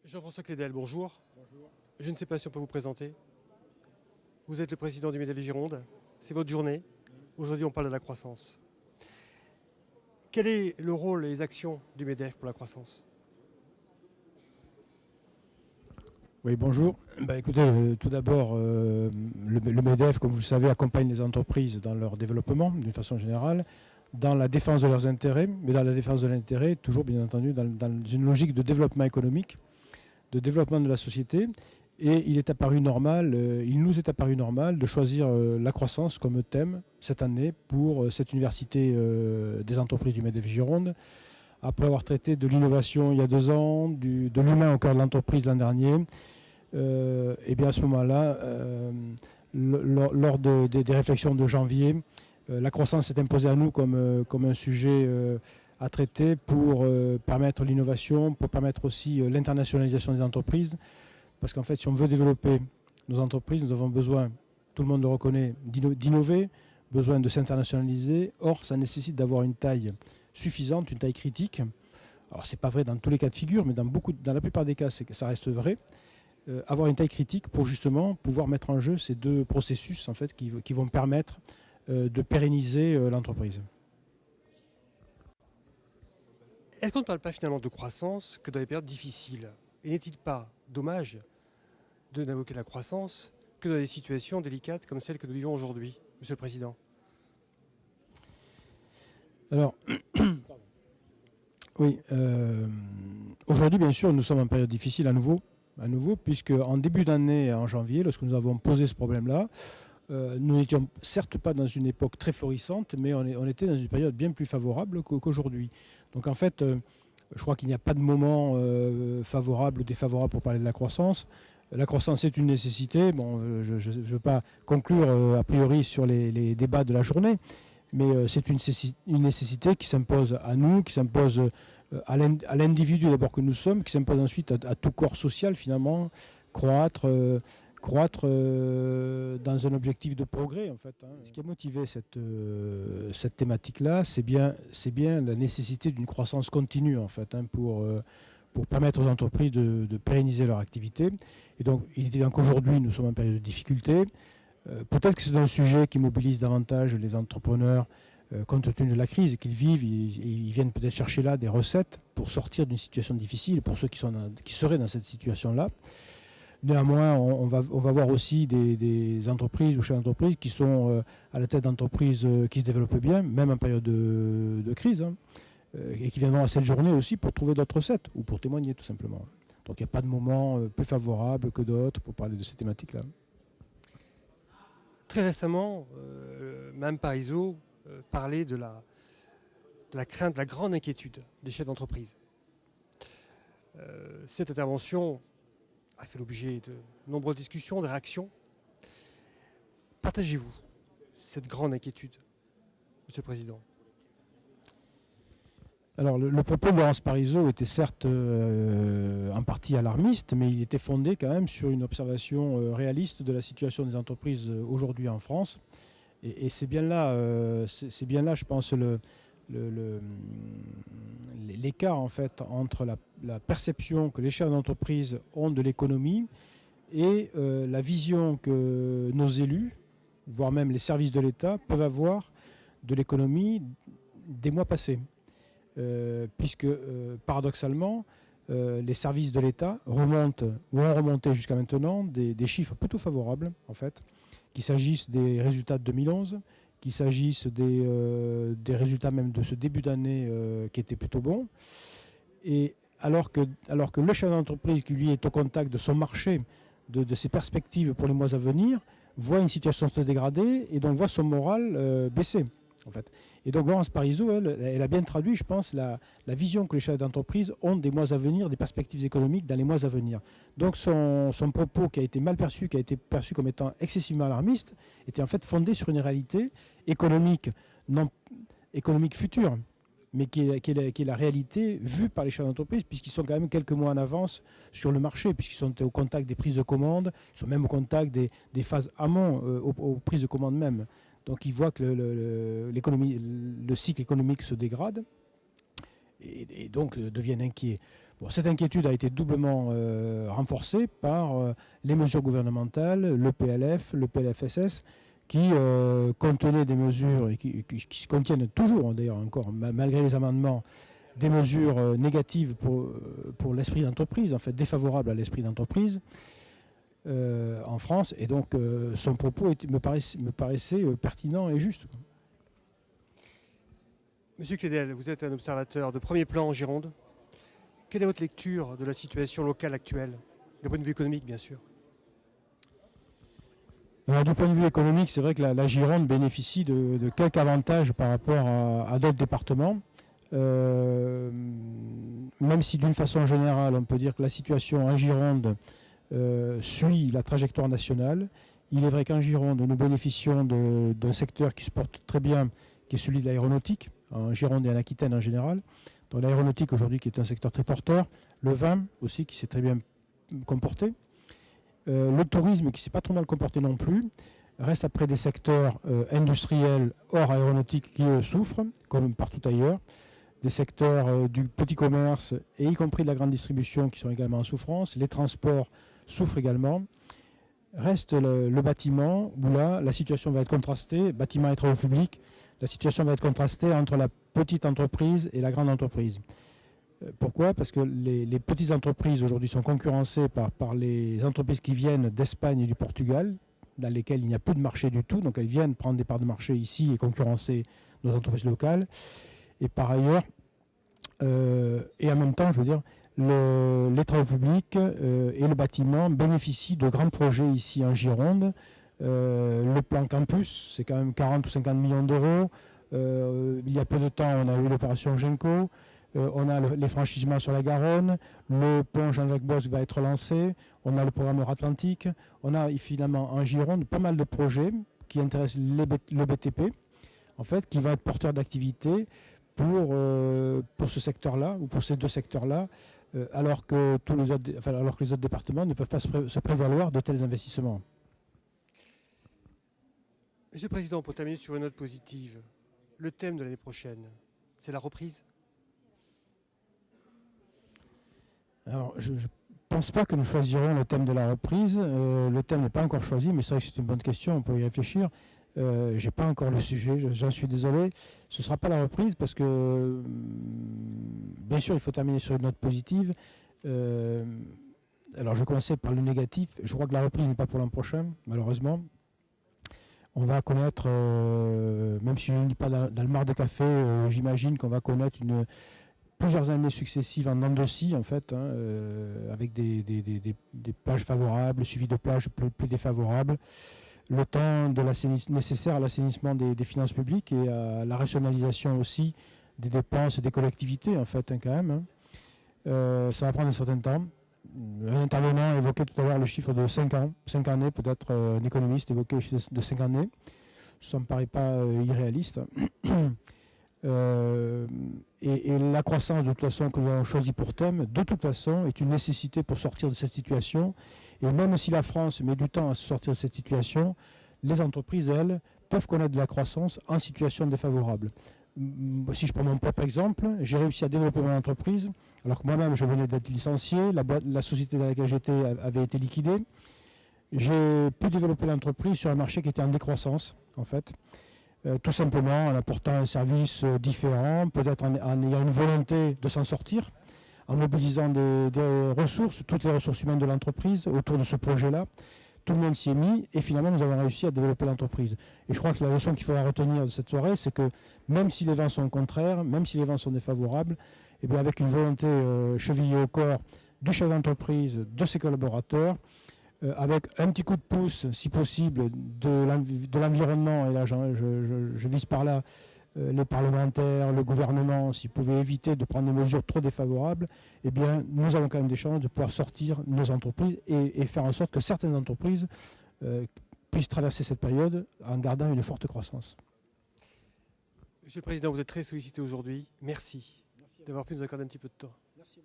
Jean-François Clédel, bonjour. Bonjour. Je ne sais pas si on peut vous présenter. Vous êtes le président du MEDEF Gironde. C'est votre journée. Aujourd'hui, on parle de la croissance. Quel est le rôle et les actions du MEDEF pour la croissance? Oui, bonjour. Écoutez, tout d'abord, le MEDEF, comme vous le savez, accompagne les entreprises dans leur développement, d'une façon générale, dans la défense de leurs intérêts, mais dans la défense de l'intérêt, toujours bien entendu, dans une logique de développement économique, de développement de la société. Et il nous est apparu normal de choisir la croissance comme thème cette année pour cette université des entreprises du MEDEF Gironde. Après avoir traité de l'innovation il y a 2 ans, de l'humain au cœur de l'entreprise l'an dernier, et bien à ce moment-là, lors des réflexions de janvier, la croissance s'est imposée à nous comme un sujet à traiter pour permettre l'innovation, pour permettre aussi l'internationalisation des entreprises. Parce qu'en fait, si on veut développer nos entreprises, nous avons besoin, tout le monde le reconnaît, d'innover, besoin de s'internationaliser. Or, ça nécessite d'avoir une taille suffisante, une taille critique. Alors, ce n'est pas vrai dans tous les cas de figure, mais dans la plupart des cas, ça reste vrai. Avoir une taille critique pour justement pouvoir mettre en jeu ces 2 processus en fait, qui vont permettre de pérenniser l'entreprise. Est-ce qu'on ne parle pas finalement de croissance que dans les périodes difficiles? Et n'est-il pas dommage de n'invoquer la croissance que dans des situations délicates comme celle que nous vivons aujourd'hui, Monsieur le Président? Alors, oui, aujourd'hui, bien sûr, nous sommes en période difficile à nouveau, puisque en début d'année, en janvier, lorsque nous avons posé ce problème-là, nous n'étions certes pas dans une époque très florissante, mais on était dans une période bien plus favorable qu'aujourd'hui. Donc en fait, je crois qu'il n'y a pas de moment favorable ou défavorable pour parler de la croissance. La croissance est une nécessité. Bon, je ne veux pas conclure a priori sur les débats de la journée, mais c'est une nécessité qui s'impose à nous, qui s'impose à l'individu d'abord que nous sommes, qui s'impose ensuite à tout corps social finalement, croître dans un objectif de progrès en fait. Ce qui a motivé cette thématique-là, c'est bien la nécessité d'une croissance continue en fait, pour permettre aux entreprises de pérenniser leur activité. Et donc, il est évident qu'aujourd'hui, nous sommes en période de difficulté. Peut-être que c'est un sujet qui mobilise davantage les entrepreneurs compte tenu de la crise qu'ils vivent. Ils viennent peut-être chercher là des recettes pour sortir d'une situation difficile, pour ceux qui seraient dans cette situation-là. Néanmoins, on va voir aussi des entreprises ou chefs d'entreprise qui sont à la tête d'entreprises qui se développent bien, même en période de crise, et qui viendront à cette journée aussi pour trouver d'autres recettes ou pour témoigner tout simplement. Donc il n'y a pas de moment plus favorable que d'autres pour parler de ces thématiques-là. Très récemment, Mme Parisot parlait de la crainte, de la grande inquiétude des chefs d'entreprise. Cette intervention a fait l'objet de nombreuses discussions, de réactions. Partagez-vous cette grande inquiétude, Monsieur le Président? Alors le propos de Laurence Parisot était certes en partie alarmiste, mais il était fondé quand même sur une observation réaliste de la situation des entreprises aujourd'hui en France. Et c'est bien là, je pense, l'écart en fait entre la perception que les chefs d'entreprise ont de l'économie et la vision que nos élus, voire même les services de l'État, peuvent avoir de l'économie des mois passés. Puisque paradoxalement, les services de l'État ont remonté jusqu'à maintenant des chiffres plutôt favorables, en fait, qu'il s'agisse des résultats de 2011, qu'il s'agisse des résultats même de ce début d'année qui étaient plutôt bons. Et alors que le chef d'entreprise qui lui est au contact de son marché, de ses perspectives pour les mois à venir, voit une situation se dégrader et donc voit son moral baisser. En fait. Et donc Laurence Parisot, elle a bien traduit, je pense, la vision que les chefs d'entreprise ont des mois à venir, des perspectives économiques dans les mois à venir. Donc son propos qui a été mal perçu, qui a été perçu comme étant excessivement alarmiste, était en fait fondé sur une réalité économique future, mais qui est la réalité vue par les chefs d'entreprise, puisqu'ils sont quand même quelques mois en avance sur le marché, puisqu'ils sont au contact des prises de commandes, ils sont même au contact des phases amont aux prises de commandes même. Donc ils voient que le cycle économique se dégrade et donc deviennent inquiets. Bon, cette inquiétude a été doublement renforcée par les mesures gouvernementales, le PLF, le PLFSS, qui contenaient des mesures, et qui contiennent toujours d'ailleurs encore, malgré les amendements, des mesures négatives pour l'esprit d'entreprise, en fait défavorables à l'esprit d'entreprise en France. Et donc son propos me paraissait pertinent et juste. Monsieur Clédel, vous êtes un observateur de premier plan en Gironde. Quelle est votre lecture de la situation locale actuelle, du point de vue économique bien sûr? Alors, du point de vue économique, c'est vrai que la Gironde bénéficie de quelques avantages par rapport à d'autres départements. Même si d'une façon générale, on peut dire que la situation en Gironde suit la trajectoire nationale. Il est vrai qu'en Gironde, nous bénéficions d'un secteur qui se porte très bien, qui est celui de l'aéronautique, en Gironde et en Aquitaine en général. Donc l'aéronautique aujourd'hui qui est un secteur très porteur, le vin aussi qui s'est très bien comporté. Le tourisme qui ne s'est pas trop mal comporté non plus, reste après des secteurs industriels hors aéronautique qui souffrent, comme partout ailleurs. Des secteurs du petit commerce et y compris de la grande distribution qui sont également en souffrance. Les transports souffrent également. Reste le bâtiment où là, la situation va être contrastée, bâtiment et travaux publics, la situation va être contrastée entre la petite entreprise et la grande entreprise. Pourquoi? Parce que les petites entreprises aujourd'hui sont concurrencées par les entreprises qui viennent d'Espagne et du Portugal, dans lesquelles il n'y a plus de marché du tout. Donc elles viennent prendre des parts de marché ici et concurrencer nos entreprises locales. Et par ailleurs, et en même temps, je veux dire, les travaux publics et le bâtiment bénéficient de grands projets ici en Gironde. Le plan campus, c'est quand même 40 ou 50 millions d'euros. Il y a peu de temps, on a eu l'opération Genco. On a les franchissements sur la Garonne, le pont Jean-Jacques Bosch va être lancé, on a le programme Euratlantique, on a finalement en Gironde pas mal de projets qui intéressent le BTP, en fait, qui vont être porteurs d'activité pour ce secteur-là, ou pour ces deux secteurs-là, alors que les autres départements ne peuvent pas se prévaloir de tels investissements. Monsieur le Président, pour terminer sur une note positive, le thème de l'année prochaine, c'est la reprise? Alors, je ne pense pas que nous choisirons le thème de la reprise. Le thème n'est pas encore choisi, mais c'est vrai que c'est une bonne question, on peut y réfléchir. Je n'ai pas encore le sujet, j'en suis désolé. Ce ne sera pas la reprise parce que, bien sûr, il faut terminer sur une note positive. Alors, je vais commencer par le négatif. Je crois que la reprise n'est pas pour l'an prochain, malheureusement. On va connaître, même si je ne lis pas dans le mar de café, j'imagine qu'on va connaître plusieurs années successives en dents de scie, en fait, avec des plages favorables, suivi de plages plus défavorables. Le temps nécessaire à l'assainissement des finances publiques et à la rationalisation aussi des dépenses des collectivités, en fait, quand même. Ça va prendre un certain temps. Un intervenant évoquait tout à l'heure le chiffre de 5 ans, 5 années, peut-être un économiste évoquait le chiffre de 5 années. Ça ne me paraît pas irréaliste. Et la croissance, de toute façon, que nous avons choisi pour thème, de toute façon, est une nécessité pour sortir de cette situation. Et même si la France met du temps à sortir de cette situation, les entreprises, elles, peuvent connaître de la croissance en situation défavorable. Si je prends mon propre exemple, j'ai réussi à développer mon entreprise, alors que moi-même, je venais d'être licencié, la société dans laquelle j'étais avait été liquidée. J'ai pu développer l'entreprise sur un marché qui était en décroissance, en fait. Tout simplement en apportant un service différent, peut-être en ayant une volonté de s'en sortir, en mobilisant des ressources, toutes les ressources humaines de l'entreprise autour de ce projet-là. Tout le monde s'y est mis et finalement nous avons réussi à développer l'entreprise. Et je crois que la leçon qu'il faudra retenir de cette soirée, c'est que même si les vents sont contraires, même si les vents sont défavorables, et bien avec une volonté chevillée au corps du chef d'entreprise, de ses collaborateurs, avec un petit coup de pouce, si possible, de l'environnement, et là je vise par là les parlementaires, le gouvernement, s'ils pouvaient éviter de prendre des mesures trop défavorables, eh bien nous avons quand même des chances de pouvoir sortir nos entreprises et faire en sorte que certaines entreprises puissent traverser cette période en gardant une forte croissance. Monsieur le Président, vous êtes très sollicité aujourd'hui. Merci d'avoir pu nous accorder un petit peu de temps. Merci.